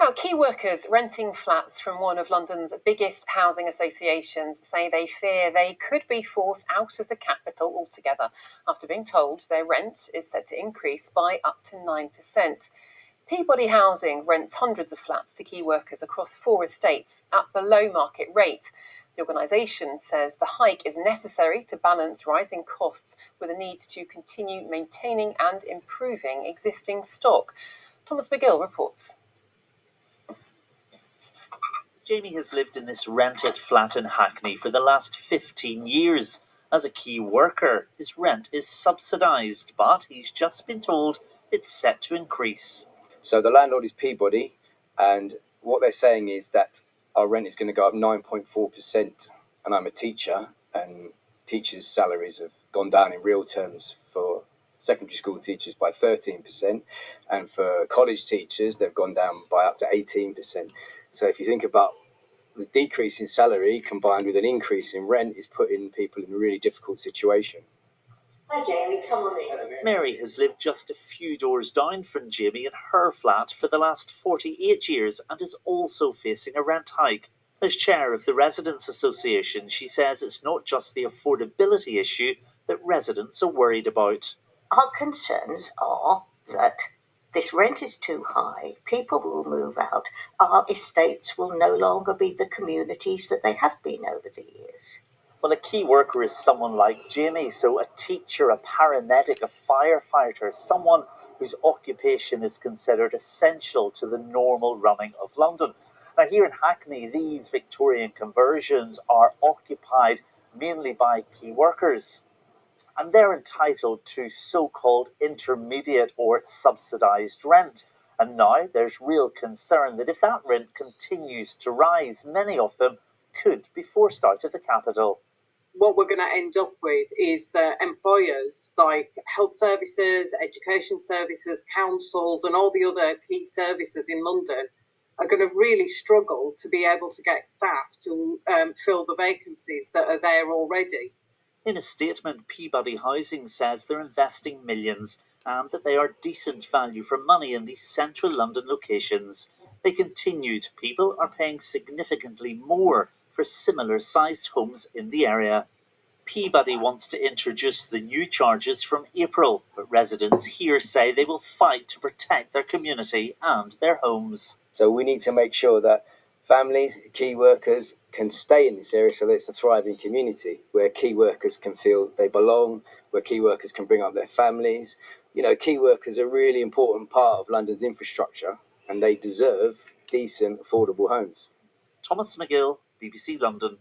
Now, key workers renting flats from one of London's biggest housing associations say they fear they could be forced out of the capital altogether after being told their rent is set to increase by up to 9%. Peabody Housing rents hundreds of flats to key workers across 4 estates at below market rate. The organisation says the hike is necessary to balance rising costs with a need to continue maintaining and improving existing stock. Thomas McGill reports. Jamie has lived in this rented flat in Hackney for the last 15 years. As a key worker, his rent is subsidised, but he's just been told it's set to increase. So the landlord is Peabody, and what they're saying is that our rent is going to go up 9.4%. And I'm a teacher, and teachers' salaries have gone down in real terms for secondary school teachers by 13%, and for college teachers, they've gone down by up to 18%. So if you think about the decrease in salary combined with an increase in rent is putting people in a really difficult situation. Hi Jamie, come on in. Mary has lived just a few doors down from Jamie in her flat for the last 48 years and is also facing a rent hike. As chair of the Residents Association, she says it's not just the affordability issue that residents are worried about. Our concerns are that this rent is too high, people will move out, our estates will no longer be the communities that they have been over the years. Well, a key worker is someone like Jamie, so a teacher, a paramedic, a firefighter, someone whose occupation is considered essential to the normal running of London. Now, here in Hackney, these Victorian conversions are occupied mainly by key workers, and they're entitled to so-called intermediate or subsidised rent. And now there's real concern that if that rent continues to rise, many of them could be forced out of the capital. What we're going to end up with is that employers like health services, education services, councils and all the other key services in London are going to really struggle to be able to get staff to fill the vacancies that are there already. In a statement, Peabody Housing says they're investing millions and that they are decent value for money in these central London locations. They continued, people are paying significantly more for similar-sized homes in the area. Peabody wants to introduce the new charges from April, but residents here say they will fight to protect their community and their homes. So we need to make sure that families, key workers can stay in this area so that it's a thriving community where key workers can feel they belong, where key workers can bring up their families. You know, key workers are a really important part of London's infrastructure and they deserve decent, affordable homes. Thomas McGill, BBC London.